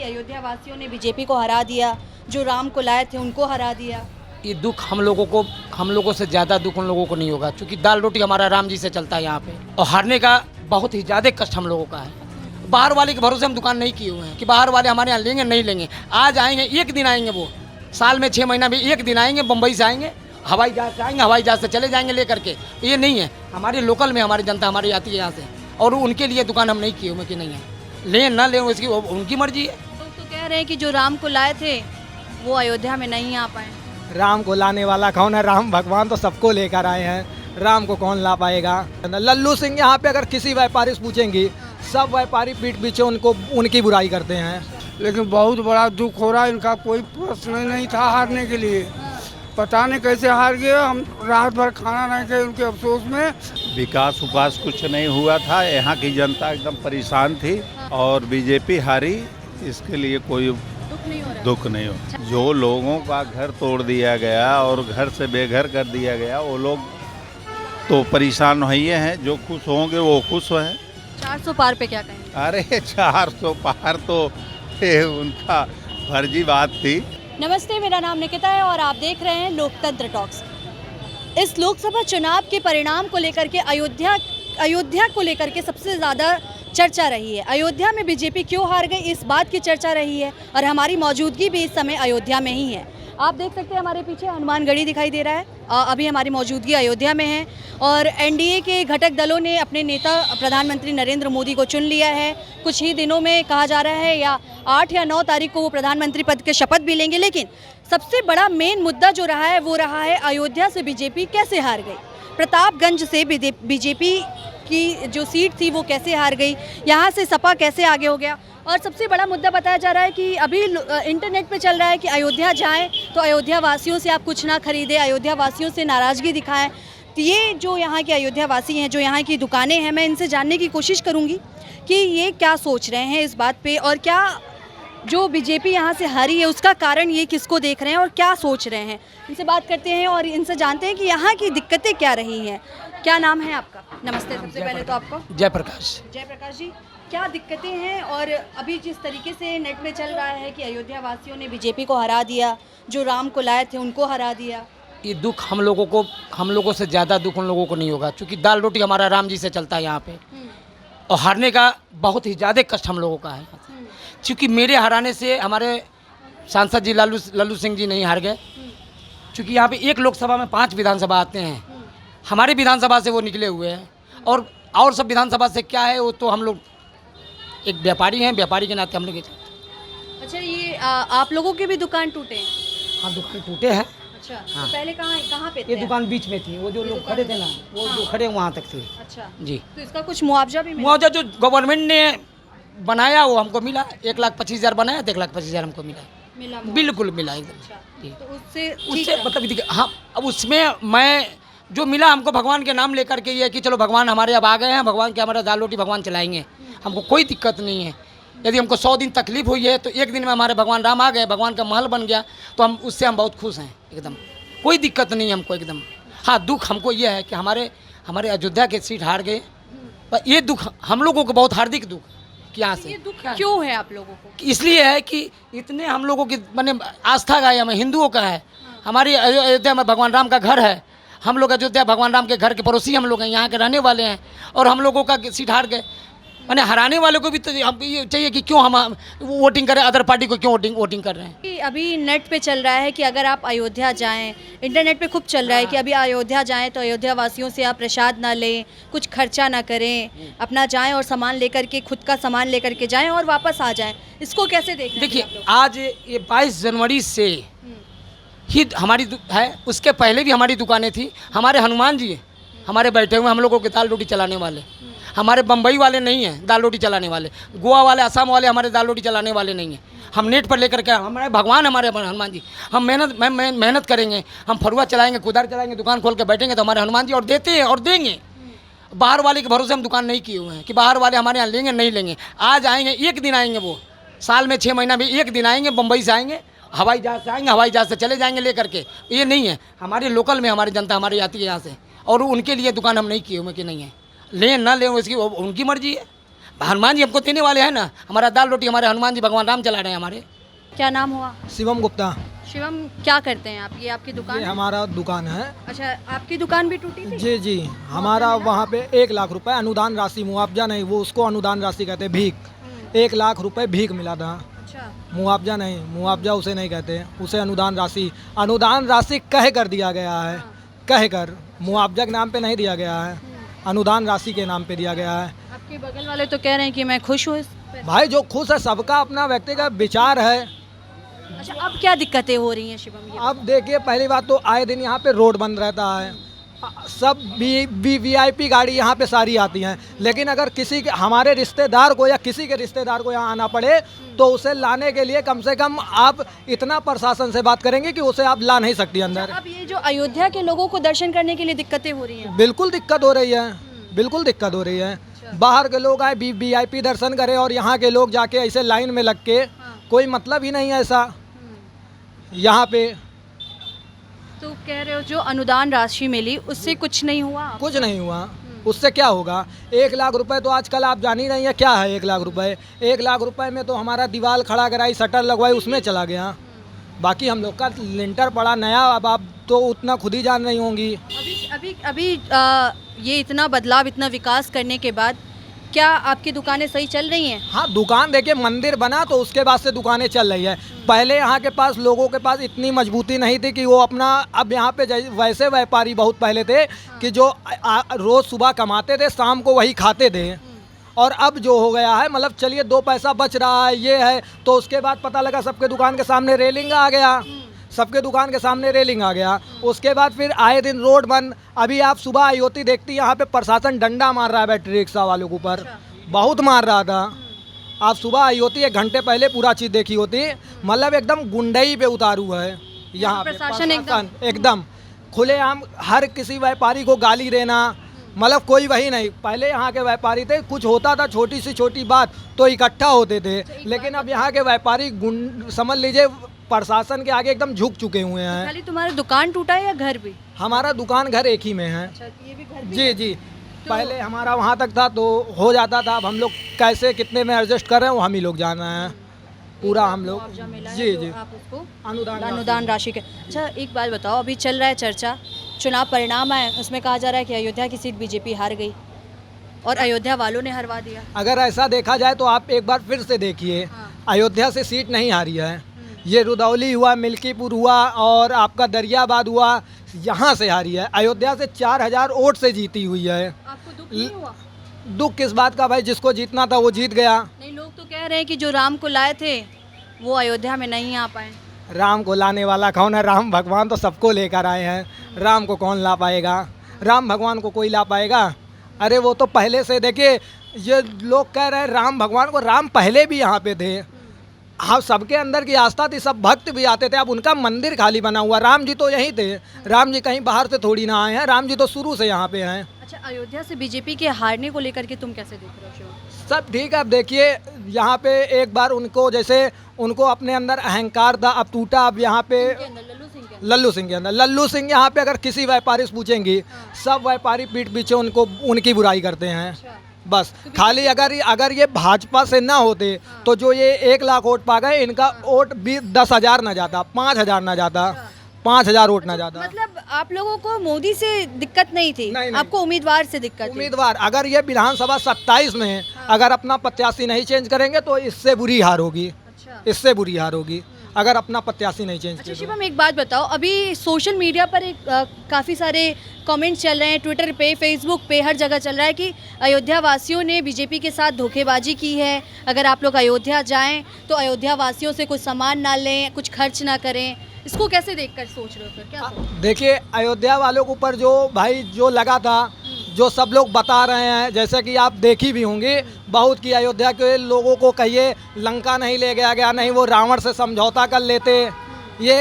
अयोध्या वासियों ने बीजेपी को हरा दिया, जो राम को लाए थे उनको हरा दिया। ये दुख हम लोगों से ज़्यादा दुख उन लोगों को नहीं होगा, क्योंकि दाल रोटी हमारा राम जी से चलता है यहाँ पे, और हारने का बहुत ही ज़्यादा कष्ट हम लोगों का है। बाहर वाले के भरोसे हम दुकान नहीं किए हुए हैं कि बाहर वाले हमारे यहाँ लेंगे नहीं लेंगे। आज आएंगे, एक दिन आएंगे, वो साल में 6 महीना में एक दिन आएंगे, बम्बई से आएंगे, हवाई जहाज से आएंगे, हवाई जहाज से चले जाएंगे लेकर के। ये नहीं है, हमारे लोकल में हमारी जनता हमारी आती है यहाँ से, और उनके लिए दुकान हम नहीं किए हुए कि नहीं है, लें ना लें उसकी उनकी मर्जी है। तो कह रहे हैं कि जो राम को लाए थे वो अयोध्या में नहीं आ पाए। राम को लाने वाला कौन है? राम भगवान तो सबको लेकर आए हैं, राम को कौन ला पाएगा? लल्लू सिंह यहाँ पे अगर किसी व्यापारी से पूछेंगी, सब व्यापारी पीठ पीछे उनकी बुराई करते हैं। लेकिन बहुत बड़ा दुख हो रहा है, इनका कोई प्रश्न नहीं था हारने के लिए, पता नहीं कैसे हार गए। हम रात भर खाना नहीं खाए उनके अफसोस में। विकास उपास कुछ नहीं हुआ था, यहाँ की जनता एकदम परेशान थी, और बीजेपी हारी, इसके लिए कोई दुख नहीं हो। जो लोगों का घर तोड़ दिया गया और घर से बेघर कर दिया गया, वो लोग तो परेशान ही हैं, जो खुश होंगे वो खुश हैं। 400 पार पे क्या कहेंगे? अरे 400 पार तो उनका फर्जी बात थी। नमस्ते, मेरा नाम निकिता है और आप देख रहे हैं लोकतंत्र टॉक्स। इस लोकसभा चुनाव के परिणाम को लेकर के अयोध्या को लेकर के सबसे ज़्यादा चर्चा रही है। अयोध्या में बीजेपी क्यों हार गई, इस बात की चर्चा रही है, और हमारी मौजूदगी भी इस समय अयोध्या में ही है। आप देख सकते हैं हमारे पीछे हनुमानगढ़ी दिखाई दे रहा है। अभी हमारी मौजूदगी अयोध्या में है, और एनडीए के घटक दलों ने अपने नेता प्रधानमंत्री नरेंद्र मोदी को चुन लिया है। कुछ ही दिनों में कहा जा रहा है या 8 या 9 तारीख को वो प्रधानमंत्री पद के शपथ भी लेंगे। लेकिन सबसे बड़ा मेन मुद्दा जो रहा है वो रहा है अयोध्या से बीजेपी कैसे हार गई, प्रतापगंज से बीजेपी की जो सीट थी वो कैसे हार गई, यहाँ से सपा कैसे आगे हो गया। और सबसे बड़ा मुद्दा बताया जा रहा है कि अभी इंटरनेट पे चल रहा है कि अयोध्या जाएं तो अयोध्या वासियों से आप कुछ ना खरीदें, अयोध्या वासियों से नाराज़गी दिखाएं। तो ये जो यहाँ के अयोध्या वासी हैं, जो यहाँ की दुकानें हैं, मैं इनसे जानने की कोशिश करूँगी कि ये क्या सोच रहे हैं इस बात पे, और क्या जो बीजेपी यहाँ से हारी है उसका कारण ये किसको देख रहे हैं और क्या सोच रहे हैं। इनसे बात करते हैं और इनसे जानते हैं कि यहाँ की दिक्कतें क्या रही हैं। क्या नाम है आपका? नमस्ते। सबसे पहले तो आपको जयप्रकाश जी, क्या दिक्कतें हैं? और अभी जिस तरीके से नेट में चल रहा है कि अयोध्या वासियों ने बीजेपी को हरा दिया, जो राम को लाए थे उनको हरा दिया। ये दुख हम लोगों से ज़्यादा दुख उन लोगों को नहीं होगा, क्योंकि दाल रोटी हमारा राम जी से चलता है यहाँ पे, और हारने का बहुत ही ज़्यादा कष्ट हम लोगों का है। क्योंकि मेरे हराने से हमारे सांसद जी लल्लू सिंह जी नहीं हार गए, क्योंकि यहाँ पे एक लोकसभा में 5 विधानसभा आते हैं, हमारे विधानसभा से वो निकले हुए हैं, और सब विधानसभा से क्या है, वो तो हम लोग एक व्यापारी हैं, व्यापारी के नाते हम लोग। अच्छा, ये आप लोगों के भी दुकान टूटे हैं? हाँ, दुकान टूटे हैं। अच्छा, हाँ। तो पहले कहाँ पे थे? ये दुकान बीच में थी, वो जो लोग खड़े थे ना, वो जो खड़े वहाँ तक थे। अच्छा जी। तो इसका कुछ मुआवजा भी मिला? मुआवजा जो गवर्नमेंट ने बनाया वो हमको मिला, 1,25,000 बनाया तो 1,25,000 हमको मिला। बिल्कुल मिला एकदम। अच्छा, तो उससे मतलब देखिए, हाँ, अब उसमें मैं जो मिला हमको भगवान के नाम लेकर के ये कि चलो भगवान हमारे अब आ गए हैं, भगवान के हमारा दाल रोटी भगवान चलाएंगे, हमको कोई दिक्कत नहीं है। यदि हमको 100 दिन तकलीफ हुई है तो एक दिन में हमारे भगवान राम आ गए, भगवान का महल बन गया, तो हम उससे हम बहुत खुश हैं एकदम, कोई दिक्कत नहीं है हमको एकदम। हाँ, दुख हमको ये है कि हमारे अयोध्या के सीट हार गए, पर ये दुख हम लोगों को बहुत हार्दिक दुख कि यहाँ से। ये दुख क्यों है आप लोगों को? इसलिए है कि इतने हम लोगों की मैंने आस्था का है, हमें हिंदुओं का है, हमारी अयोध्या में भगवान राम का घर है, हम लोग अयोध्या भगवान राम के घर के पड़ोसी हम लोग हैं, यहाँ के रहने वाले हैं, और हम लोगों का सीट हार गए। मैंने हराने वालों को भी तो हम ये चाहिए कि क्यों हम वोटिंग करें, अदर पार्टी को क्यों वोटिंग कर रहे हैं। अभी नेट पे चल रहा है कि अगर आप अयोध्या जाएं, इंटरनेट पे खूब चल रहा है कि अभी अयोध्या जाएं तो अयोध्या वासियों से आप प्रसाद ना लें, कुछ खर्चा ना करें, अपना जाएं और सामान लेकर के, खुद का सामान लेकर के जाएं और वापस आ जाएं। इसको कैसे देखें? देखिए, आज ये 22 जनवरी से ही हमारी है, उसके पहले भी हमारी दुकानें थी। हमारे हनुमान जी हमारे बैठे हुए, हम लोगों के दाल रोटी चलाने वाले, हमारे बम्बई वाले नहीं हैं दाल रोटी चलाने वाले, गोवा वाले, असम वाले हमारे दाल रोटी चलाने वाले नहीं हैं। हम नेट पर लेकर के, हमारे भगवान हमारे हनुमान जी, हम मेहनत करेंगे, हम फरुआ चलाएंगे, कुदार चलाएंगे, दुकान खोल के बैठेंगे तो हमारे हनुमान जी और देते हैं और देंगे। बाहर वाले के भरोसे हम दुकान नहीं किए हुए हैं कि बाहर वाले हमारे यहाँ लेंगे नहीं लेंगे। आज आएंगे, एक दिन आएंगे, वो साल में 6 महीना में एक दिन आएंगे, बम्बई से आएंगे, हवाई जहाज से आएंगे, हवाई जहाज से चले जाएंगे लेकर के। ये नहीं है, हमारे लोकल में हमारी जनता हमारी आती है यहाँ से, और उनके लिए दुकान हम नहीं किए हुए कि नहीं है, लें ना लें उसकी उनकी मर्जी है। हनुमान जी हमको देने वाले हैं ना, हमारा दाल रोटी हमारे हनुमान जी भगवान राम चला रहे हैं हमारे। क्या नाम हुआ? शिवम गुप्ता। शिवम, क्या करते हैं आप? ये आपकी दुकान ये है? हमारा दुकान है। अच्छा, आपकी दुकान भी टूटी थी? जी जी, हमारा वहाँ पे 1 लाख रुपए अनुदान राशि, मुआवजा नहीं, वो उसको अनुदान राशि कहते हैं, भीख। 1 लाख रुपए भीख मिला था, अच्छा, मुआवजा नहीं, मुआवजा उसे नहीं कहते, उसे अनुदान राशि कह कर दिया गया है, कह कर, मुआवजा के नाम पे नहीं दिया गया है, अनुदान राशि के नाम पे दिया गया है। आपके बगल वाले तो कह रहे हैं कि मैं खुश हूँ इस पे। भाई जो खुश है, सबका अपना व्यक्तिगत विचार है। अच्छा, अब क्या दिक्कतें हो रही हैं शिवम? ये अब देखिए, पहली बात तो आए दिन यहाँ पे रोड बंद रहता है, सब VIP गाड़ी यहाँ पे सारी आती हैं, लेकिन अगर किसी के हमारे रिश्तेदार को या किसी के रिश्तेदार को यहाँ आना पड़े तो उसे लाने के लिए कम से कम आप इतना प्रशासन से बात करेंगे कि उसे आप ला नहीं सकती अंदर। अब ये जो अयोध्या के लोगों को दर्शन करने के लिए दिक्कतें हो रही हैं? बिल्कुल दिक्कत हो रही है, बिल्कुल दिक्कत हो रही है। बाहर के लोग आए VIP दर्शन करें और यहाँ के लोग जाके ऐसे लाइन में लग के, कोई मतलब ही नहीं है ऐसा यहाँ पे। तो कह रहे हो जो अनुदान राशि मिली उससे कुछ नहीं हुआ? कुछ नहीं हुआ, उससे क्या होगा? 1 लाख रुपए तो आजकल आप जान ही रही हैं क्या है 1 लाख रुपए। 1 लाख रुपए में तो हमारा दीवार खड़ा कराई, शटर लगवाई, उसमें चला गया। बाकी हम लोग का लिंटर पड़ा नया, अब आप तो उतना खुद ही जान रही होंगी। अभी ये इतना बदलाव, इतना विकास करने के बाद क्या आपकी दुकानें सही चल रही हैं? हाँ, दुकान देखिए, मंदिर बना तो उसके बाद से दुकानें चल रही है। पहले यहाँ के पास लोगों के पास इतनी मजबूती नहीं थी कि वो अपना, अब यहाँ पे वैसे व्यापारी बहुत पहले थे कि जो रोज़ सुबह कमाते थे, शाम को वही खाते थे। और अब जो हो गया है, मतलब चलिए 2 पैसा बच रहा है, ये है, तो उसके बाद पता लगा सबके दुकान के सामने रेलिंग आ गया, सबके दुकान के सामने रेलिंग आ गया। उसके बाद फिर आए दिन रोड बंद। अभी आप सुबह आई होती, देखती यहाँ पे प्रशासन डंडा मार रहा है बैटरी रिक्शा वालों के ऊपर, बहुत मार रहा था। आप सुबह आई होती, 1 घंटे पहले पूरा चीज़ देखी होती, मतलब एकदम गुंडई पे उतारू है यहाँ पे प्रशासन एकदम खुलेआम हर किसी व्यापारी को गाली देना, मतलब कोई वही नहीं। पहले यहाँ के व्यापारी थे, कुछ होता था छोटी से छोटी बात तो इकट्ठा होते थे, लेकिन अब यहाँ के व्यापारी समझ लीजिए प्रशासन के आगे एकदम झुक चुके हुए हैं। खाली तुम्हारा दुकान टूटा है या घर भी? हमारा दुकान घर एक ही में है। अच्छा, ये भी घर भी जी जी, पहले हमारा वहाँ तक था तो हो जाता था, अब हम लोग कैसे कितने में एडजस्ट कर रहे हैं वो हम ही लोग जान रहे हैं पूरा। हम लोग जी जी, आप उसको अनुदान राशि के। अच्छा, एक बात बताओ, अभी चल रहा है चर्चा, चुनाव परिणाम आए, उसमें कहा जा रहा है कि अयोध्या की सीट बीजेपी हार गई और अयोध्या वालों ने हरवा दिया। अगर ऐसा देखा जाए तो आप एक बार फिर से देखिए, अयोध्या से सीट नहीं हारी है, ये रुदौली हुआ, मिल्कीपुर हुआ और आपका दरियाबाद हुआ, यहाँ से हारी है। अयोध्या से 4000 वोट से जीती हुई है। आपको दुख नहीं हुआ? दुख किस बात का भाई, जिसको जीतना था वो जीत गया। नहीं, लोग तो कह रहे हैं कि जो राम को लाए थे वो अयोध्या में नहीं आ पाए। राम को लाने वाला कौन है? राम भगवान तो सबको लेकर आए हैं, राम को कौन ला पाएगा? राम भगवान को कोई ला पाएगा? अरे वो तो पहले से, देखिए ये लोग कह रहे हैं राम भगवान को, राम पहले भी यहाँ पे थे। हाँ, सबके अंदर की आस्था थी, सब भक्त भी आते थे। अब उनका मंदिर खाली बना हुआ, राम जी तो यहीं थे, राम जी कहीं बाहर से थोड़ी ना आए हैं, राम जी तो शुरू से यहाँ पे हैं। अच्छा, अयोध्या से बीजेपी के हारने को लेकर के तुम कैसे देख रहे हो शिवम? सब ठीक है। अब देखिए यहाँ पे एक बार उनको, जैसे उनको अपने अंदर अहंकार था, अब टूटा। अब यहाँ पे लल्लू सिंह के अंदर, लल्लू सिंह यहाँ पे अगर किसी व्यापारी से पूछेंगी, सब व्यापारी पीठ पीछे उनको, उनकी बुराई करते हैं। बस खाली अगर ये भाजपा से ना होते तो जो ये 1 लाख वोट पा गए, इनका वोट भी 10,000 ना जाता, 5,000 ना जाता, 5,000 वोट ना जाता। मतलब आप लोगों को मोदी से दिक्कत नहीं थी? नहीं। आपको उम्मीदवार से दिक्कत थी? उम्मीदवार, अगर ये विधानसभा 27 में अगर अपना प्रत्याशी नहीं चेंज करेंगे तो इससे बुरी हार होगी। अच्छा, इससे बुरी हार होगी अगर अपना प्रत्याशी नहीं चेंज अच्छा किया। शिवम, एक बात बताओ, अभी सोशल मीडिया पर काफ़ी सारे कमेंट्स चल रहे हैं, ट्विटर पे, फेसबुक पे, हर जगह चल रहा है कि अयोध्या वासियों ने बीजेपी के साथ धोखेबाजी की है। अगर आप लोग अयोध्या जाएं तो अयोध्या वासियों से कुछ सामान ना लें, कुछ खर्च ना करें। इसको कैसे देखकर सोच रहे हो फिर? क्या देखिए, अयोध्या वालों के ऊपर जो भाई जो लगा था, जो सब लोग बता रहे हैं, जैसे कि आप देखी भी होंगी बहुत, कि अयोध्या के लोगों को कहिए लंका नहीं ले गया गया, नहीं वो रावण से समझौता कर लेते। ये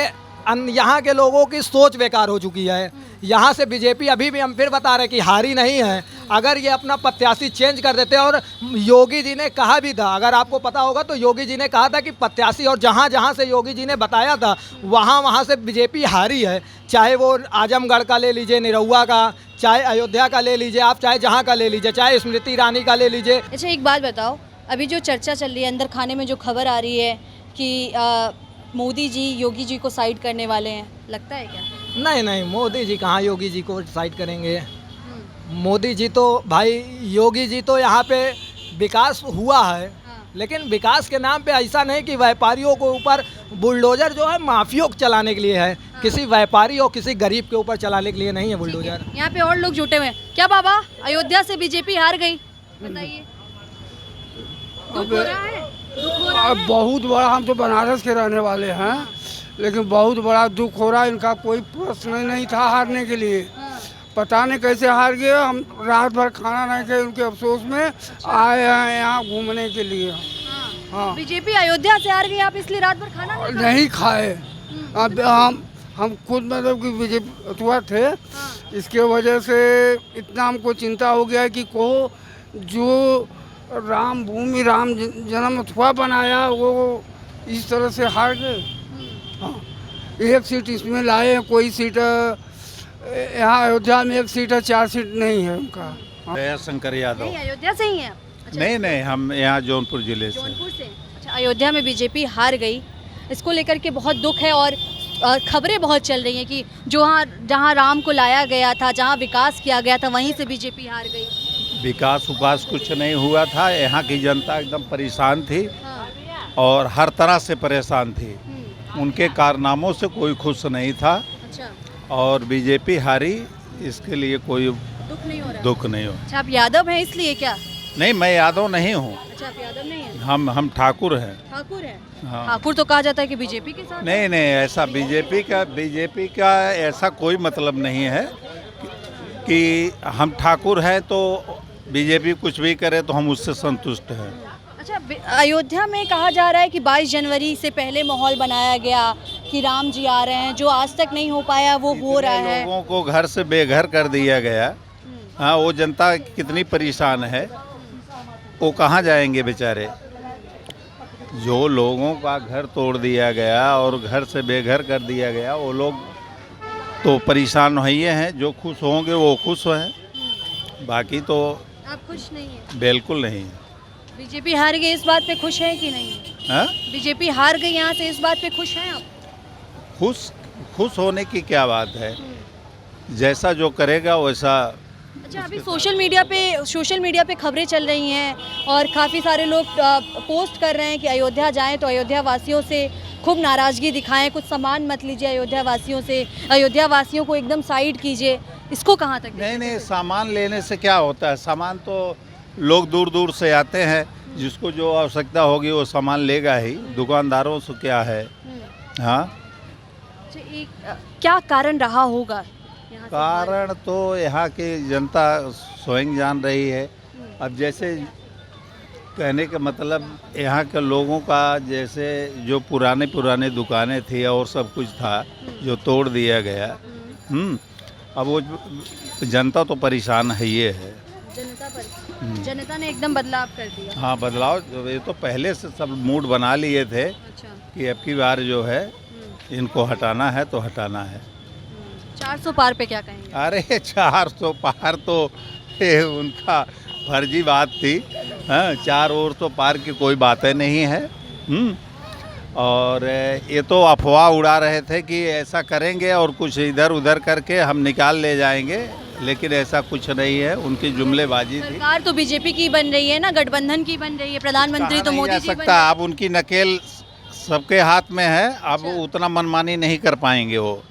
यहाँ के लोगों की सोच बेकार हो चुकी है। यहाँ से बीजेपी, अभी भी हम फिर बता रहे हैं कि हारी नहीं है, अगर ये अपना प्रत्याशी चेंज कर देते, और योगी जी ने कहा भी था, अगर आपको पता होगा तो योगी जी ने कहा था कि प्रत्याशी, और जहाँ जहाँ से योगी जी ने बताया था वहाँ वहाँ से बीजेपी हारी है। चाहे वो आजमगढ़ का ले लीजिए, निरहुआ का, चाहे अयोध्या का ले लीजिए आप, चाहे जहाँ का ले लीजिए, चाहे स्मृति ईरानी का ले लीजिए। अच्छा एक बात बताओ, अभी जो चर्चा चल रही है अंदर खाने में, जो खबर आ रही है कि मोदी जी योगी जी को साइड करने वाले हैं, लगता है क्या? नहीं नहीं, मोदी जी कहाँ योगी जी को साइड करेंगे। मोदी जी तो भाई, योगी जी तो यहाँ पे विकास हुआ है, लेकिन विकास के नाम पे ऐसा नहीं कि व्यापारियों के ऊपर बुलडोजर जो है माफियों को चलाने के लिए है, किसी व्यापारी और किसी गरीब के ऊपर चलाने के लिए नहीं है बुलडोजर। यहाँ पे और लोग जुटे हुए हैं क्या बाबा? अयोध्या से बीजेपी हार गई, बताइए दुख हो रहा है? दुख हो रहा अब है? बहुत बड़ा, हम तो बनारस के रहने वाले हैं, लेकिन बहुत बड़ा दुख हो रहा है। इनका कोई प्रश्न नहीं था हारने के लिए, पता नहीं कैसे हार गए। हम रात भर खाना नहीं खाए, उनके अफसोस में आए हैं यहाँ घूमने के लिए। हाँ, बीजेपी अयोध्या से हार गई, आप इसलिए रात भर खाना नहीं खाए? नहीं खाए। अब हम खुद मतलब कि बीजेपी अथवा थे, इसके वजह से इतना हमको चिंता हो गया कि को जो राम भूमि, राम जन्म अथवा बनाया, वो इस तरह से हार गए। हाँ, एक सीट इसमें लाए हैं, कोई सीट यहाँ अयोध्या में एक सीट है, 4 सीट नहीं है उनका। दया शंकर यादव। नहीं, अयोध्या से ही है? अच्छा, नहीं नहीं, हम यहाँ जौनपुर जिले से। जौनपुर से। अच्छा, अयोध्या में बीजेपी हार गई, इसको लेकर के बहुत दुख है, और खबरें बहुत चल रही हैं कि जहाँ राम को लाया गया था, जहाँ विकास किया गया था, वहीं से बीजेपी हार गई। विकास उकास कुछ नहीं हुआ था, यहाँ की जनता एकदम परेशान थी, हाँ। और हर तरह से परेशान थी। उनके कारनामों से कोई खुश नहीं था, अच्छा, और बीजेपी हारी, इसके लिए कोई दुख नहीं हो रहा? दुख नहीं हो। अच्छा, आप यादव हैं इसलिए क्या? नहीं, मैं यादव नहीं हूँ, अच्छा, आप यादव नहीं हैं? हम ठाकुर हैं। ठाकुर हैं? हाँ। ठाकुर तो कहा जाता है कि बीजेपी के साथ। नहीं नहीं, ऐसा बीजेपी का ऐसा कोई मतलब नहीं है कि हम ठाकुर हैं तो बीजेपी कुछ भी करे तो हम उससे संतुष्ट हैं। अच्छा, अयोध्या में कहा जा रहा है कि 22 जनवरी से पहले माहौल बनाया गया कि राम जी आ रहे हैं, जो आज तक नहीं हो पाया वो हो रहा है। लोगों को घर से बेघर कर दिया गया। हाँ, वो जनता कितनी परेशान है, वो कहाँ जाएंगे बेचारे। जो लोगों का घर तोड़ दिया गया और घर से बेघर कर दिया गया, वो लोग तो परेशान ही हैं। जो खुश होंगे वो खुश हैं, बाकी तो आप खुश नहीं हैं? बिल्कुल नहीं। बीजेपी हार गई, इस बात पे खुश हैं कि नहीं? हाँ, बीजेपी हार गई यहाँ से, इस बात पे खुश हैं आप? खुश होने की क्या बात है, जैसा जो करेगा वैसा। अच्छा, अभी सोशल मीडिया पे खबरें चल रही हैं और काफ़ी सारे लोग पोस्ट कर रहे हैं कि अयोध्या जाएं तो अयोध्या वासियों से खूब नाराज़गी दिखाएं, कुछ सामान मत लीजिए अयोध्या वासियों से, अयोध्या वासियों को एकदम साइड कीजिए। इसको कहाँ तक? नहीं, सामान लेने से क्या होता है, सामान तो लोग दूर दूर से आते हैं, जिसको जो आवश्यकता होगी वो सामान लेगा ही, दुकानदारों से क्या है। हाँ, अच्छा, क्या कारण रहा होगा? कारण तो यहाँ की जनता स्वयं जान रही है। अब जैसे कहने का मतलब, यहाँ के लोगों का जैसे जो पुराने दुकानें थी और सब कुछ था जो तोड़ दिया गया। अब वो जनता तो परेशान है, ये है जनता ने एकदम बदलाव कर दिया। हाँ, बदलाव ये तो पहले से सब मूड बना लिए थे। अच्छा, कि अब की बार जो है इनको हटाना है तो हटाना है। 400 पार पे क्या कहेंगे? अरे 400 पार तो उनका फर्जी बात थी। हाँ, 400 पार की कोई बातें नहीं है। और ये तो अफवाह उड़ा रहे थे कि ऐसा करेंगे और कुछ इधर उधर करके हम निकाल ले जाएंगे, लेकिन ऐसा कुछ नहीं है, उनकी जुमलेबाजी थी। सरकार तो बीजेपी की बन रही है ना, गठबंधन की बन रही है, प्रधानमंत्री तो मोदी जी बन रहे हैं। अब उनकी नकेल सबके हाथ में है, अब उतना मनमानी नहीं कर पाएंगे वो।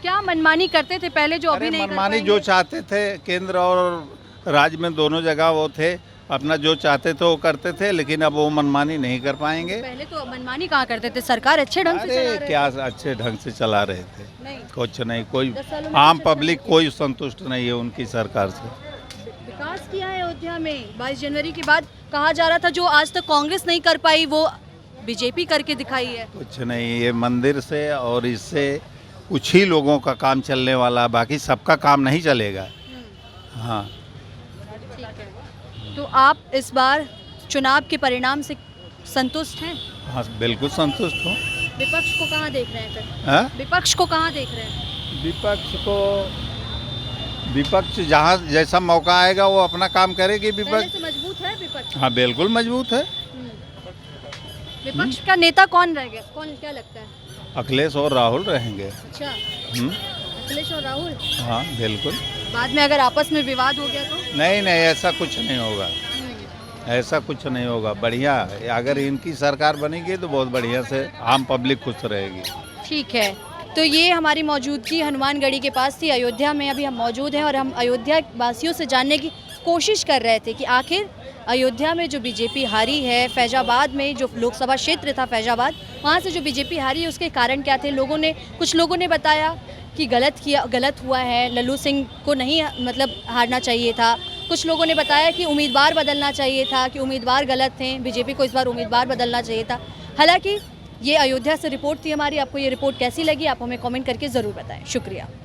क्या मनमानी करते थे पहले जो अभी नहीं कर मनमानी पाएंगे? जो चाहते थे, केंद्र और राज्य में दोनों जगह वो थे, अपना जो चाहते थे वो करते थे, लेकिन अब वो मनमानी नहीं कर पाएंगे। पहले तो मनमानी कहाँ करते थे, सरकार अच्छे ढंग से चला रहे क्या अच्छे ढंग से चला रहे थे? नहीं, कुछ नहीं, कोई 10 सालों में आम कुछ पब्लिक कोई संतुष्ट नहीं है उनकी सरकार से। विकास किया है अयोध्या में। 22 जनवरी के बाद कहा जा रहा था जो आज तक कांग्रेस नहीं कर पाई वो बीजेपी करके दिखाई है। कुछ नहीं, ये मंदिर से और इससे कुछ ही लोगों का काम चलने वाला, बाकी सबका काम नहीं चलेगा। हाँ। ठीक है। तो आप इस बार चुनाव के परिणाम से संतुष्ट हैं? हाँ बिल्कुल संतुष्ट हूँ। विपक्ष को कहाँ देख रहे हैं फिर? हाँ? विपक्ष को कहाँ देख रहे हैं? विपक्ष जहाँ जैसा मौका आएगा वो अपना काम करेगी पहले विपक्ष। से मजबूत है विपक्ष? हाँ बिल्कुल मजबूत है। विपक्ष का नेता कौन रह गया, कौन क्या लगता है? अखिलेश और राहुल रहेंगे। अच्छा, हम्म, अखिलेश और राहुल। हाँ बिल्कुल। बाद में अगर आपस में विवाद हो गया तो? नहीं नहीं ऐसा कुछ नहीं होगा, ऐसा कुछ नहीं होगा। बढ़िया है, अगर इनकी सरकार बनेगी तो बहुत बढ़िया से आम पब्लिक खुश रहेगी। ठीक है। तो ये हमारी मौजूदगी हनुमानगढ़ी के पास थी, अयोध्या में अभी हम मौजूद हैं और हम अयोध्या वासियों से जानने की कोशिश कर रहे थे कि आखिर अयोध्या में जो बीजेपी हारी है, फैजाबाद में जो लोकसभा क्षेत्र था फैजाबाद, वहाँ से जो बीजेपी हारी है उसके कारण क्या थे। कुछ लोगों ने बताया कि गलत हुआ है, लल्लू सिंह को नहीं मतलब हारना चाहिए था। कुछ लोगों ने बताया कि उम्मीदवार बदलना चाहिए था, कि उम्मीदवार गलत थे, बीजेपी को इस बार उम्मीदवार बदलना चाहिए था। हालांकि ये अयोध्या से रिपोर्ट थी हमारी। आपको ये रिपोर्ट कैसी लगी आप हमें कमेंट करके ज़रूर बताएं। शुक्रिया।